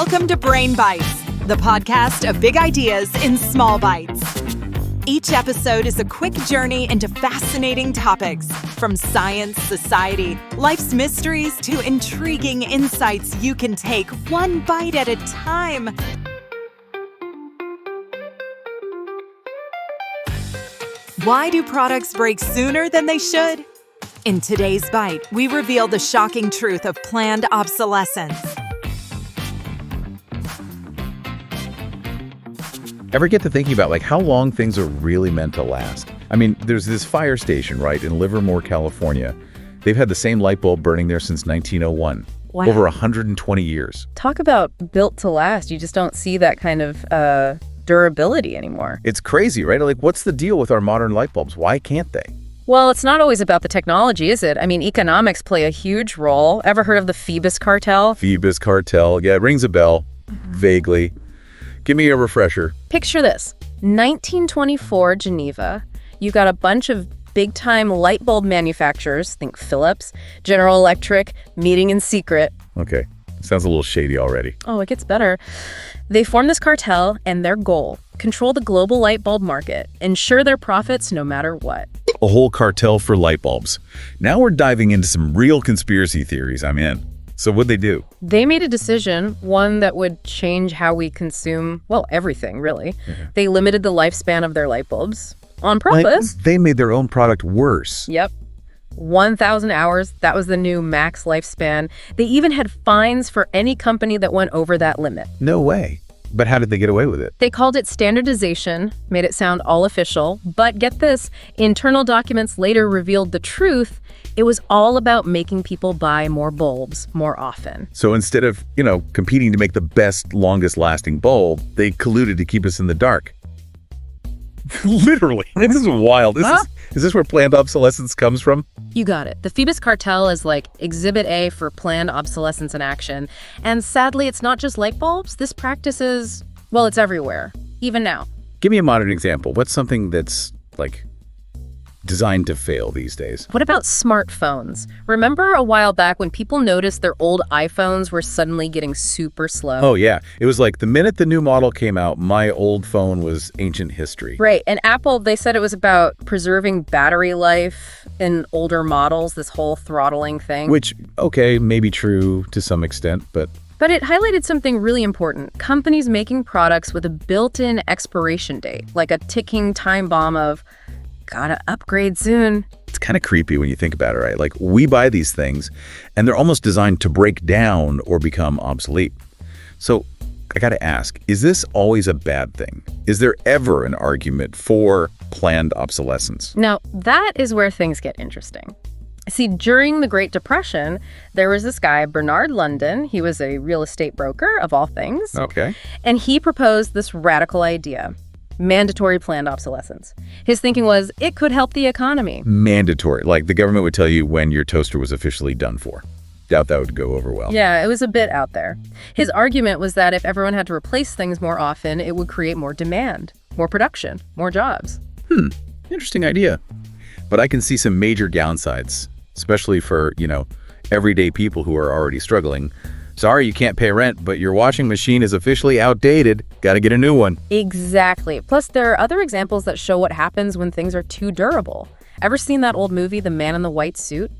Welcome to Brain Bites, the podcast of big ideas in small bites. Each episode is a quick journey into fascinating topics, from science, society, life's mysteries, to intriguing insights you can take one bite at a time. Why do products break sooner than they should? In today's bite, we reveal the shocking truth of planned obsolescence. Ever get to thinking about how long things are really meant to last? I mean, there's this fire station, right, in Livermore, California. They've had the same light bulb burning there since 1901. Wow. Over 120 years. Talk about built to last. You just don't see that kind of durability anymore. It's crazy, right? What's the deal with our modern light bulbs? Why can't they? Well, it's not always about the technology, is it? I mean, economics play a huge role. Ever heard of the Phoebus Cartel? Phoebus Cartel. Yeah, it rings a bell. Vaguely. Give me a refresher. Picture this. 1924 Geneva. You got a bunch of big-time light bulb manufacturers, think Philips, General Electric, meeting in secret. Okay. Sounds a little shady already. Oh, it gets better. They form this cartel, and their goal, control the global light bulb market, ensure their profits no matter what. A whole cartel for light bulbs. Now we're diving into some real conspiracy theories. I'm in. So what'd they do? They made a decision, one that would change how we consume, well, everything, really. Mm-hmm. They limited the lifespan of their light bulbs on purpose. They made their own product worse. Yep. 1,000 hours, that was the new max lifespan. They even had fines for any company that went over that limit. No way. But how did they get away with it? They called it standardization, made it sound all official. But get this, internal documents later revealed the truth. It was all about making people buy more bulbs more often. So instead of, competing to make the best, longest lasting bulb, they colluded to keep us in the dark. Literally. This is wild. Is this where planned obsolescence comes from? You got it. The Phoebus Cartel is like Exhibit A for planned obsolescence in action. And sadly, it's not just light bulbs. This practice is, well, it's everywhere, even now. Give me a modern example. What's something that's, designed to fail these days? What about smartphones? Remember a while back when people noticed their old iPhones were suddenly getting super slow? Oh, yeah. It was like the minute the new model came out, my old phone was ancient history. Right. And Apple, they said it was about preserving battery life in older models, this whole throttling thing. Which, okay, may be true to some extent, but it highlighted something really important. Companies making products with a built-in expiration date, like a ticking time bomb of, gotta upgrade soon. It's kind of creepy when you think about it, right? We buy these things, and they're almost designed to break down or become obsolete. So I gotta ask, is this always a bad thing? Is there ever an argument for planned obsolescence? Now, that is where things get interesting. See, during the Great Depression, there was this guy, Bernard London. He was a real estate broker, of all things. Okay. And he proposed this radical idea. Mandatory planned obsolescence. His thinking was it could help the economy. Mandatory. The government would tell you when your toaster was officially done for. Doubt that would go over well. Yeah, it was a bit out there. His argument was that if everyone had to replace things more often, it would create more demand, more production, more jobs. Interesting idea. But I can see some major downsides, especially for, everyday people who are already struggling. Sorry, you can't pay rent, but your washing machine is officially outdated. Got to get a new one. Exactly. Plus, there are other examples that show what happens when things are too durable. Ever seen that old movie, The Man in the White Suit?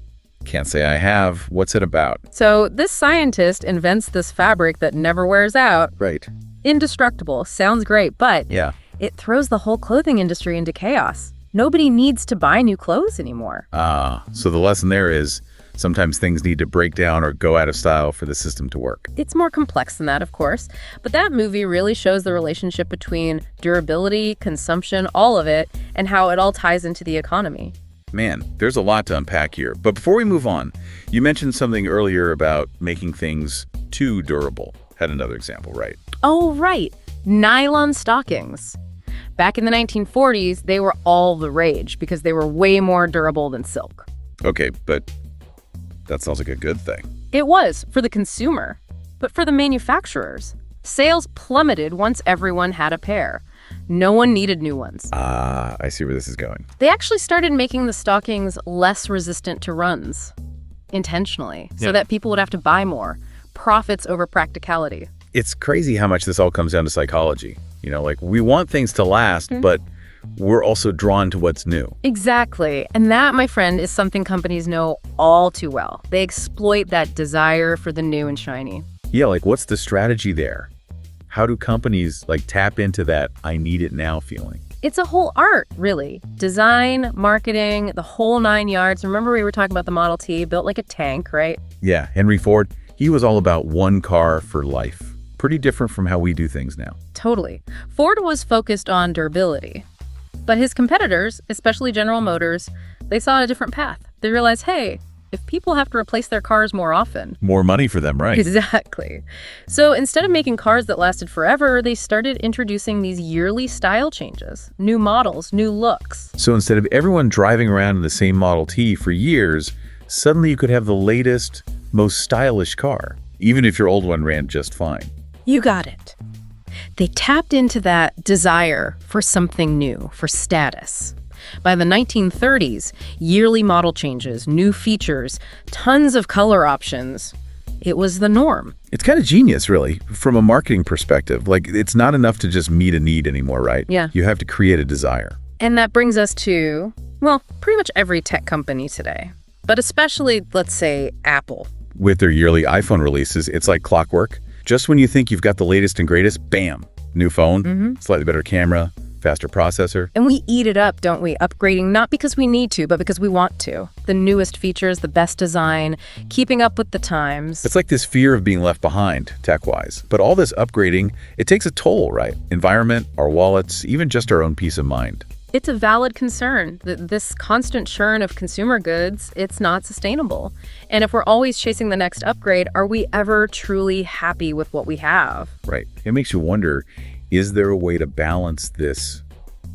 Can't say I have. What's it about? So this scientist invents this fabric that never wears out. Right. Indestructible. Sounds great, but yeah, it throws the whole clothing industry into chaos. Nobody needs to buy new clothes anymore. So the lesson there is sometimes things need to break down or go out of style for the system to work. It's more complex than that, of course. But that movie really shows the relationship between durability, consumption, all of it, and how it all ties into the economy. Man, there's a lot to unpack here. But before we move on, you mentioned something earlier about making things too durable. Had another example, right? Oh, right. Nylon stockings. Back in the 1940s, they were all the rage because they were way more durable than silk. Okay, but that sounds like a good thing. It was for the consumer, but for the manufacturers, sales plummeted once everyone had a pair. No one needed new ones. I see where this is going. They actually started making the stockings less resistant to runs, intentionally, so that people would have to buy more. Profits over practicality. It's crazy how much this all comes down to psychology. Like we want things to last, but we're also drawn to what's new. Exactly. And that, my friend, is something companies know all too well. They exploit that desire for the new and shiny. Yeah, like what's the strategy there? How do companies tap into that I need it now feeling? It's a whole art, really. Design, marketing, the whole 9 yards. Remember we were talking about the Model T, built like a tank, right? Yeah, Henry Ford, he was all about one car for life. Pretty different from how we do things now. Totally. Ford was focused on durability. But his competitors, especially General Motors, they saw a different path. They realized, hey, if people have to replace their cars more often... More money for them, right? Exactly. So instead of making cars that lasted forever, they started introducing these yearly style changes. New models, new looks. So instead of everyone driving around in the same Model T for years, suddenly you could have the latest, most stylish car, even if your old one ran just fine. You got it. They tapped into that desire for something new, for status. By the 1930s, yearly model changes, new features, tons of color options. It was the norm. It's kind of genius, really, from a marketing perspective. It's not enough to just meet a need anymore, right? Yeah. You have to create a desire. And that brings us to, well, pretty much every tech company today. But especially, let's say, Apple. With their yearly iPhone releases, it's like clockwork. Just when you think you've got the latest and greatest, bam, new phone, slightly better camera, faster processor. And we eat it up, don't we? Upgrading, not because we need to, but because we want to. The newest features, the best design, keeping up with the times. It's like this fear of being left behind, tech-wise. But all this upgrading, it takes a toll, right? Environment, our wallets, even just our own peace of mind. It's a valid concern that this constant churn of consumer goods, it's not sustainable. And if we're always chasing the next upgrade, are we ever truly happy with what we have? Right. It makes you wonder, is there a way to balance this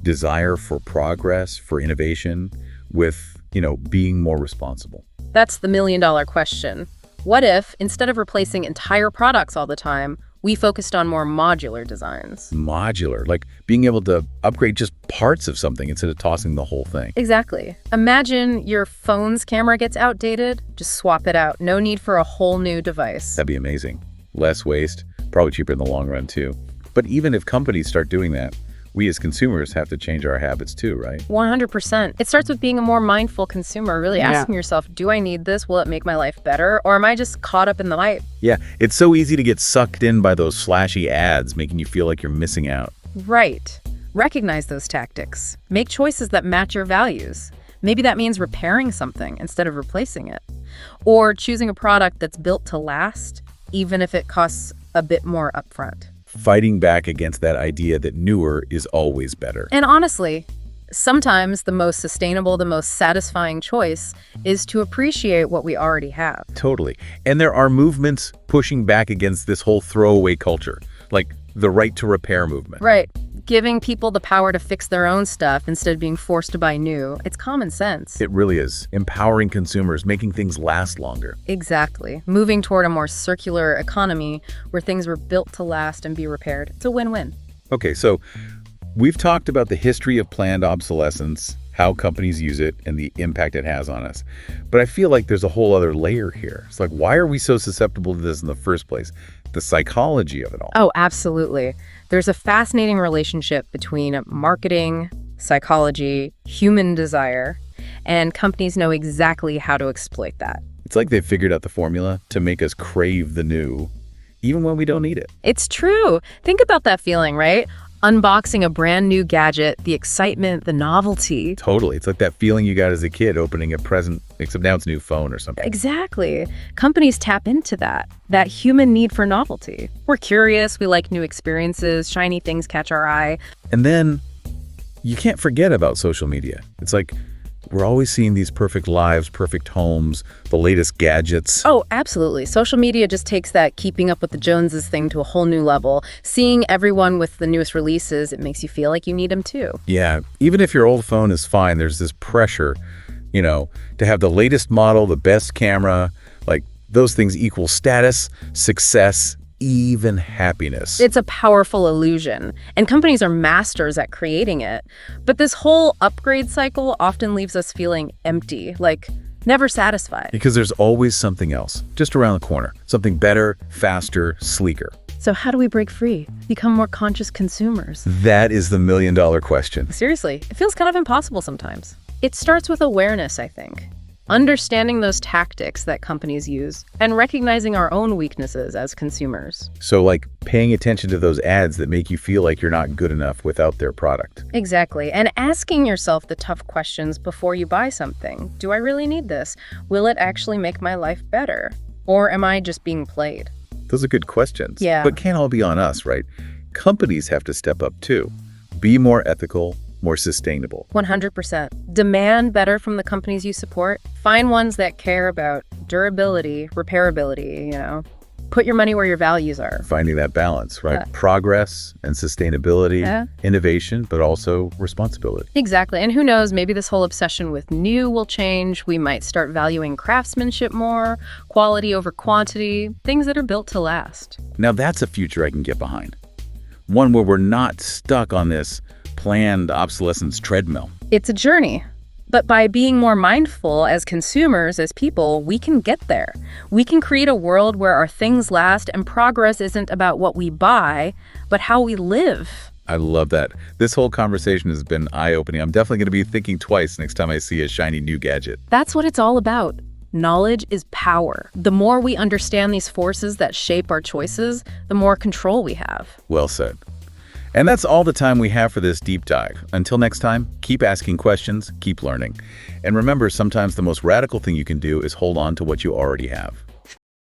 desire for progress, for innovation, with, being more responsible? That's the million-dollar question. What if, instead of replacing entire products all the time, we focused on more modular designs? Modular, like being able to upgrade just parts of something instead of tossing the whole thing. Exactly. Imagine your phone's camera gets outdated, just swap it out. No need for a whole new device. That'd be amazing. Less waste, probably cheaper in the long run too. But even if companies start doing that, we as consumers have to change our habits too, right? 100%. It starts with being a more mindful consumer, really asking yourself, do I need this? Will it make my life better? Or am I just caught up in the hype? Yeah, it's so easy to get sucked in by those flashy ads, making you feel like you're missing out. Right. Recognize those tactics. Make choices that match your values. Maybe that means repairing something instead of replacing it. Or choosing a product that's built to last, even if it costs a bit more upfront. Fighting back against that idea that newer is always better. And honestly, sometimes the most sustainable, the most satisfying choice is to appreciate what we already have. Totally. And there are movements pushing back against this whole throwaway culture, like the right to repair movement. Right. Giving people the power to fix their own stuff instead of being forced to buy new. It's common sense. It really is. Empowering consumers, making things last longer. Exactly. Moving toward a more circular economy where things were built to last and be repaired. It's a win-win. Okay, so we've talked about the history of planned obsolescence, how companies use it, and the impact it has on us. But I feel like there's a whole other layer here. It's like, why are we so susceptible to this in the first place? The psychology of it all. Oh, absolutely. There's a fascinating relationship between marketing, psychology, human desire, and companies know exactly how to exploit that. It's like they've figured out the formula to make us crave the new, even when we don't need it. It's true. Think about that feeling, right? Unboxing a brand new gadget, the excitement, the novelty. Totally. It's like that feeling you got as a kid opening a present, except now it's a new phone or something. Exactly. Companies tap into that human need for novelty. We're curious, we like new experiences, shiny things catch our eye. And then you can't forget about social media. It's like we're always seeing these perfect lives, perfect homes, the latest gadgets. Oh, absolutely. Social media just takes that keeping up with the Joneses thing to a whole new level. Seeing everyone with the newest releases, it makes you feel like you need them too. Yeah, even if your old phone is fine, there's this pressure, to have the latest model, the best camera, like those things equal status, success, even happiness. It's a powerful illusion, and companies are masters at creating it. But this whole upgrade cycle often leaves us feeling empty, like never satisfied. Because there's always something else, just around the corner. Something better, faster, sleeker. So how do we break free, become more conscious consumers? That is the million-dollar question. Seriously, it feels kind of impossible sometimes. It starts with awareness, I think. Understanding those tactics that companies use and recognizing our own weaknesses as consumers. So like paying attention to those ads that make you feel like you're not good enough without their product. Exactly. And asking yourself the tough questions before you buy something. Do I really need this? Will it actually make my life better? Or am I just being played? Those are good questions. Yeah. But can't all be on us, right? Companies have to step up too. Be more ethical, more sustainable. 100%. Demand better from the companies you support. Find ones that care about durability, repairability, Put your money where your values are. Finding that balance, right? Progress and sustainability, innovation, but also responsibility. Exactly. And who knows, maybe this whole obsession with new will change. We might start valuing craftsmanship more, quality over quantity, things that are built to last. Now that's a future I can get behind. One where we're not stuck on this planned obsolescence treadmill. It's a journey. But by being more mindful as consumers, as people, we can get there. We can create a world where our things last and progress isn't about what we buy, but how we live. I love that. This whole conversation has been eye-opening. I'm definitely going to be thinking twice next time I see a shiny new gadget. That's what it's all about. Knowledge is power. The more we understand these forces that shape our choices, the more control we have. Well said. And that's all the time we have for this deep dive. Until next time, keep asking questions, keep learning. And remember, sometimes the most radical thing you can do is hold on to what you already have.